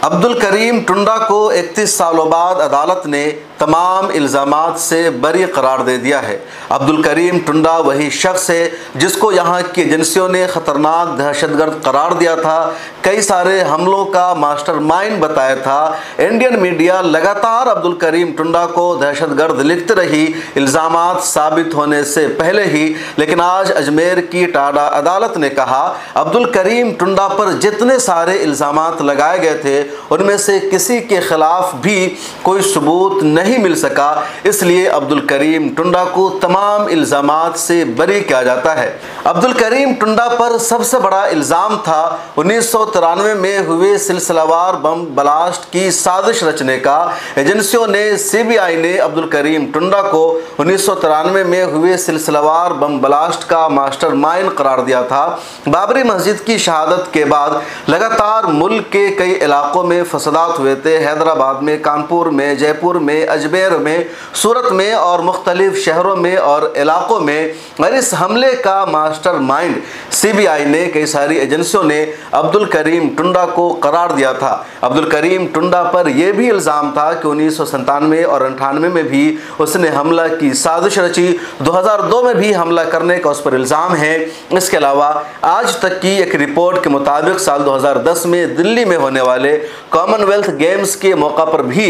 अब्दुल करीम टुंडा को 31 सालों बाद अदालत ने तमाम इल्ज़ामात से बरी करार दे दिया है। अब्दुल करीम टुंडा वही शख्स है जिसको यहाँ की एजेंसियों ने ख़तरनाक दहशतगर्द करार दिया था, कई सारे हमलों का मास्टरमाइंड बताया था। इंडियन मीडिया लगातार अब्दुल करीम टुंडा को दहशतगर्द लिखती रही इल्ज़ामात साबित होने से पहले ही, लेकिन आज अजमेर की टाडा अदालत ने कहा अब्दुल करीम टुंडा पर जितने सारे इल्ज़ामात लगाए गए थे उनमें से किसी के खिलाफ भी कोई सबूत नहीं मिल सका, इसलिए अब्दुल करीम टुंडा को तमाम इल्ज़ामात से बरी किया जाता है। अब्दुल करीम टुंडा पर सबसे बड़ा इल्ज़ाम था 1993 में हुए सिलसिलावार बम ब्लास्ट की साजिश रचने का। एजेंसियों ने सीबीआई ने अब्दुल करीम टुंडा को 1993 में हुए सिलसिलावार बम ब्लास्ट का मास्टरमाइंड करार दिया था। बाबरी मस्जिद की शहादत के बाद लगातार मुल्क के कई इलाकों में फसादात हुए थे। हैदराबाद में, कानपुर में, जयपुर में, अजमेर में, सूरत में और मुख्तलिफ शहरों में और इलाकों में। और इस हमले का मास्टरमाइंड सीबीआई ने, कई सारी एजेंसियों ने अब्दुल करीम टुंडा को करार दिया था। अब्दुल करीम टुंडा पर यह भी इल्ज़ाम था कि 1997 और 98 में भी उसने हमला की साजिश रची। 2002 में भी हमला करने का उस पर इल्ज़ाम है। इसके अलावा आज तक की एक रिपोर्ट के मुताबिक साल 2010 में दिल्ली में होने वाले कॉमनवेल्थ गेम्स के मौका पर भी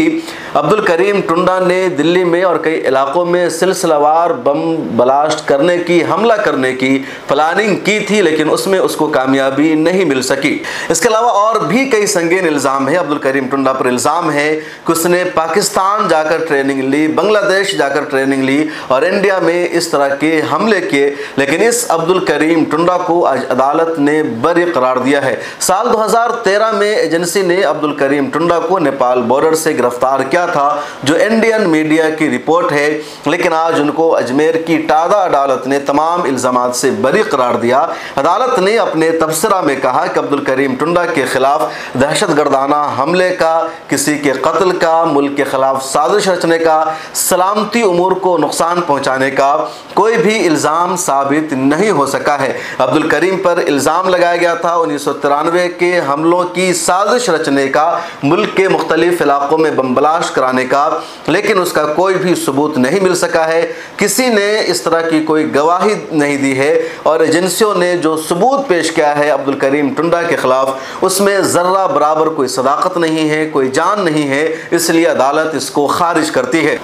अब्दुल करीम टुंडा ने दिल्ली में और कई इलाकों में सिलसिलावार बम ब्लास्ट करने की, हमला करने की प्लानिंग की थी, लेकिन उसमें उसको कामयाबी नहीं मिल सकी। इसके अलावा और भी कई संगीन इल्ज़ाम है। अब्दुल करीम टुंडा पर इल्ज़ाम है कि उसने पाकिस्तान जाकर ट्रेनिंग ली, बांग्लादेश जाकर ट्रेनिंग ली और इंडिया में इस तरह के हमले किए, लेकिन इस अब्दुल करीम टुंडा को आज अदालत ने बरी करार दिया है। साल 2013 में एजेंसी ने अब्दुल करीम टुंडा को नेपाल बॉर्डर से गिरफ्तार किया था, जो इंडियन मीडिया की रिपोर्ट है, लेकिन आज उनको अजमेर की टाडा अदालत ने तमाम इल्ज़ामात से बरी करार दिया। अदालत ने अपने तबसरा में कहा कि अब्दुल करीम टुंडा के खिलाफ दहशतगर्दाना हमले का, किसी के कत्ल का, मुल्क के खिलाफ साजिश रचने का, सलामती उमूर को नुकसान पहुंचाने का कोई भी इल्ज़ाम साबित नहीं हो सका है। अब्दुल करीम पर इल्ज़ाम लगाया गया था 1993 के हमलों की साजिश रचने का, मुल्क के मुख्तलिफ इलाकों में बम ब्लास्ट कराने का, लेकिन उसका कोई भी सबूत नहीं मिल सका है। किसी ने इस तरह की कोई गवाही नहीं दी है और एजेंसियों ने जो सबूत पेश किया है अब्दुल करीम टुंडा के खिलाफ, उसमें ज़र्रा बराबर कोई सदाकत नहीं है, कोई जान नहीं है, इसलिए अदालत इसको खारिज करती है।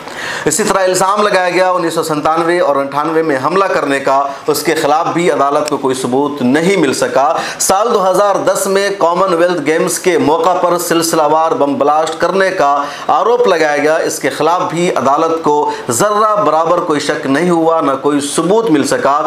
इसी तरह इल्ज़ाम लगाया गया 1997 और 98 में हमला करने का, उसके खिलाफ भी अदालत को कोई सबूत नहीं मिल सका। साल 2010 में कॉमनवेल्थ गेम्स के मौका पर सिलसिलावार बम ब्लास्ट करने का आरोप लगाया गया, इसके खिलाफ भी अदालत को ज़र्रा बराबर कोई शक नहीं हुआ, ना कोई सबूत मिल सका।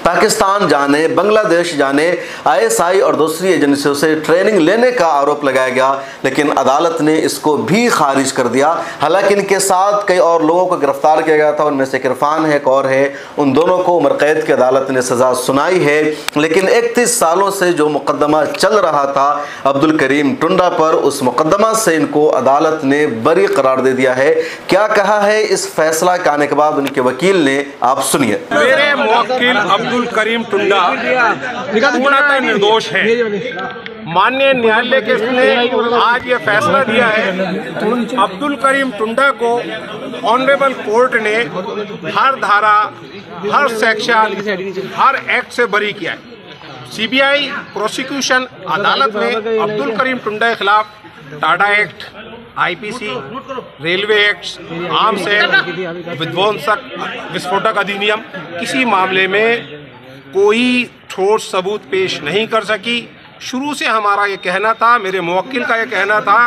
पाकिस्तान जाने, बांग्लादेश जाने, ISI और दूसरी एजेंसियों से ट्रेनिंग लेने का आरोप लगाया गया, लेकिन अदालत ने इसको भी खारिज कर दिया। हालांकि इनके साथ कई और लोगों को गिरफ्तार किया गया था, उनमें से इरफान है, एक और है, उन दोनों को उम्र कैद की अदालत ने सज़ा सुनाई है। लेकिन 31 सालों से जो मुकदमा चल रहा था अब्दुल करीम टुंडा पर, उस मुकदमा से इनको अदालत ने बरी करार दे दिया है। क्या कहा है इस फैसला के आने के बाद उनके वकील ने, आप सुनिए। मेरे मुवक्किल अब्दुल करीम टुंडा पूर्णतः निर्दोष है। माननीय न्यायालय के ने आज ये फैसला दिया है, अब्दुल करीम टुंडा को ऑनरेबल कोर्ट ने हर धारा, हर सेक्शन, हर एक्ट से बरी किया है। सीबीआई प्रोसिक्यूशन अदालत ने अब्दुल करीम टुंडा के खिलाफ Tada act, IPC, railway acts, arms act, विध्वंसक विस्फोटक अधिनियम, किसी मामले में कोई ठोस सबूत पेश नहीं कर सकी। शुरू से हमारा ये कहना था, मेरे मुवक्किल का ये कहना था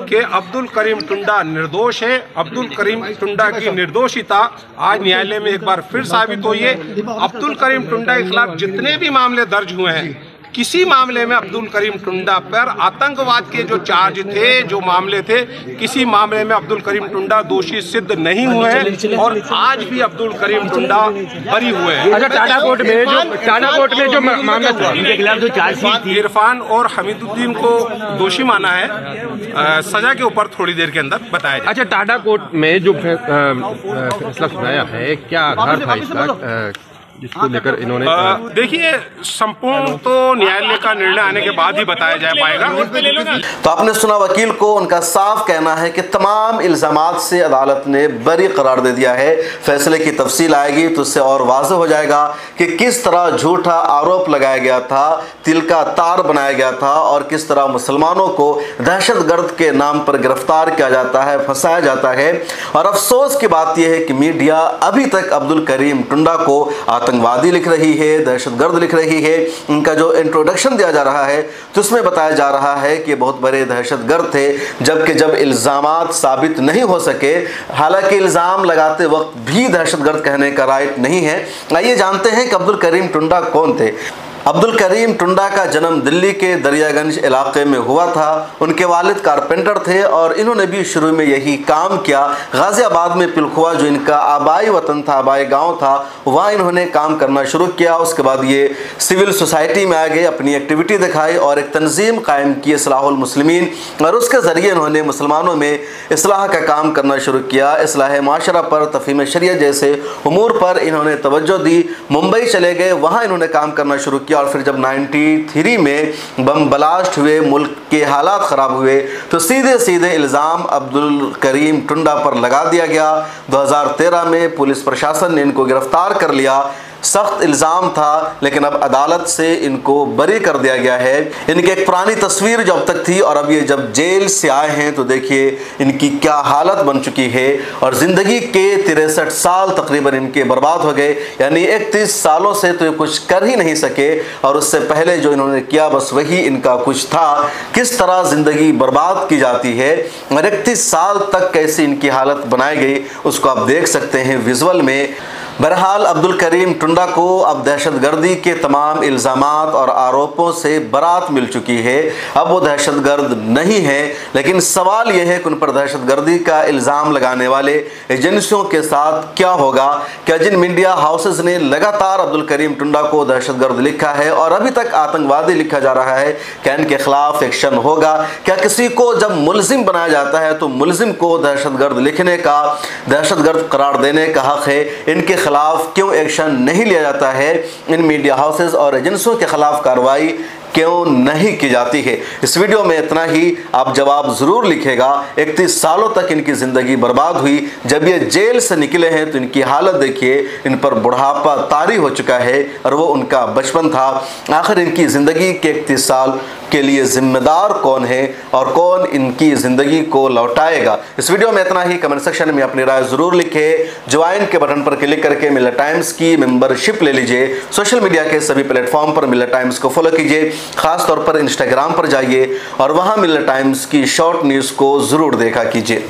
कि अब्दुल करीम टुंडा निर्दोष है। अब्दुल करीम टुंडा की निर्दोषिता आज न्यायालय में एक बार फिर साबित हुई है। अब्दुल करीम टुंडा के खिलाफ जितने भी मामले दर्ज हुए हैं, किसी मामले में अब्दुल करीम टुंडा पर आतंकवाद के जो चार्ज थे, जो मामले थे, किसी मामले में अब्दुल करीम टुंडा दोषी सिद्ध नहीं हुए हैं और आज भी अब्दुल करीम टुंडा बरी हुए हैं। अच्छा, टाडा कोर्ट में जो मामला था, उनके खिलाफ जो चार्जशीट थी, इरफान और हमीदुद्दीन को दोषी माना है। सजा के ऊपर थोड़ी देर के अंदर बताया जाए। अच्छा, टाडा कोर्ट में जो फैसला सुनाया है, क्या आधार था इसका? जिसको लेकर इन्होंने देखिए, संपूर्ण तो न्यायालय का निर्णय आने के बाद ही बताया जा पाएगा। तो आपने सुना वकील को, उनका साफ कहना है कि तमाम इल्जामात से अदालत ने बरी करार दे दिया है। फैसले की तफसील आएगी तो उससे और वाज़ेह हो जाएगा कि किस तरह झूठा आरोप लगाया गया था, तिल का तार बनाया गया था और किस तरह मुसलमानों को दहशतगर्द के नाम पर गिरफ्तार किया जाता है, फंसाया जाता है। और अफसोस की बात यह है कि मीडिया अभी तक अब्दुल करीम टुंडा को आतंकवादी लिख रही है, दहशतगर्द लिख रही है। उनका जो इंट्रोडक्शन दिया जा रहा है तो उसमें बताया जा रहा है कि बहुत बड़े दहशतगर्द थे, जबकि जब इल्ज़ामात साबित नहीं हो सके, हालांकि इल्ज़ाम लगाते वक्त भी दहशतगर्द कहने का राइट नहीं है। आइए जानते हैं कि अब्दुल करीम टुंडा कौन थे। अब्दुल करीम टुंडा का जन्म दिल्ली के दरियागंज इलाके में हुआ था। उनके वालिद कारपेंटर थे और इन्होंने भी शुरू में यही काम किया। गाज़ियाबाद में पिलखुआ, जो इनका आबाई वतन था, आबाई गांव था, वहाँ इन्होंने काम करना शुरू किया। उसके बाद ये सिविल सोसाइटी में आ गए, अपनी एक्टिविटी दिखाई और एक तंजीम कायम की, इस्लाहुल मुस्लिमीन, और उसके ज़रिए इन्होंने मुसलमानों में इस्लाह का काम करना शुरू किया। इस्लाह माशरा पर, तफ़हीम शरियत जैसे उमूर पर इन्होंने तवज्जो दी। मुंबई चले गए, वहाँ इन्होंने काम करना शुरू किया और फिर जब 93 में बम ब्लास्ट हुए, मुल्क के हालात ख़राब हुए, तो सीधे सीधे इल्ज़ाम अब्दुल करीम टुंडा पर लगा दिया गया। 2013 में पुलिस प्रशासन ने इनको गिरफ्तार कर लिया। सख्त इल्ज़ाम था, लेकिन अब अदालत से इनको बरी कर दिया गया है। इनकी एक पुरानी तस्वीर जो अब तक थी और अब ये जब जेल से आए हैं तो देखिए इनकी क्या हालत बन चुकी है। और ज़िंदगी के 63 साल तकरीबन इनके बर्बाद हो गए, यानी 31 सालों से तो ये कुछ कर ही नहीं सके और उससे पहले जो इन्होंने किया बस वही इनका कुछ था। किस तरह ज़िंदगी बर्बाद की जाती है और 31 साल तक कैसे इनकी हालत बनाई गई, उसको आप देख सकते हैं विजुअल में। बहरहाल अब्दुल करीम टुंडा को अब दहशतगर्दी के तमाम इल्ज़ामात और आरोपों से बरात मिल चुकी है। अब वो दहशतगर्द नहीं है, लेकिन सवाल यह है कि उन पर दहशतगर्दी का इल्ज़ाम लगाने वाले एजेंसियों के साथ क्या होगा। क्या जिन मीडिया हाउसेस ने लगातार अब्दुल करीम टुंडा को दहशतगर्द लिखा है और अभी तक आतंकवादी लिखा जा रहा है, क्या इनके खिलाफ एक्शन होगा? क्या किसी को जब मुलजिम बनाया जाता है तो मुलजिम को दहशतगर्द लिखने का, दहशतगर्द करार देने का हक़ है? इनके खिलाफ क्यों एक्शन नहीं लिया जाता है? इन मीडिया हाउसेस और एजेंसियों के खिलाफ कार्रवाई क्यों नहीं की जाती है? इस वीडियो में इतना ही। आप जवाब ज़रूर लिखेगा। 31 सालों तक इनकी ज़िंदगी बर्बाद हुई। जब ये जेल से निकले हैं तो इनकी हालत देखिए, इन पर बुढ़ापा तारी हो चुका है और वो उनका बचपन था। आखिर इनकी ज़िंदगी के 31 साल के लिए ज़िम्मेदार कौन है और कौन इनकी ज़िंदगी को लौटाएगा? इस वीडियो में इतना ही। कमेंट सेक्शन में अपनी राय ज़रूर लिखें। ज्वाइन के बटन पर क्लिक करके मिलत टाइम्स की मेंबरशिप ले लीजिए। सोशल मीडिया के सभी प्लेटफॉर्म पर मिलत टाइम्स को फॉलो कीजिए। खास तौर पर इंस्टाग्राम पर जाइए और वहां मिलत टाइम्स की शॉर्ट न्यूज़ को ज़रूर देखा कीजिए।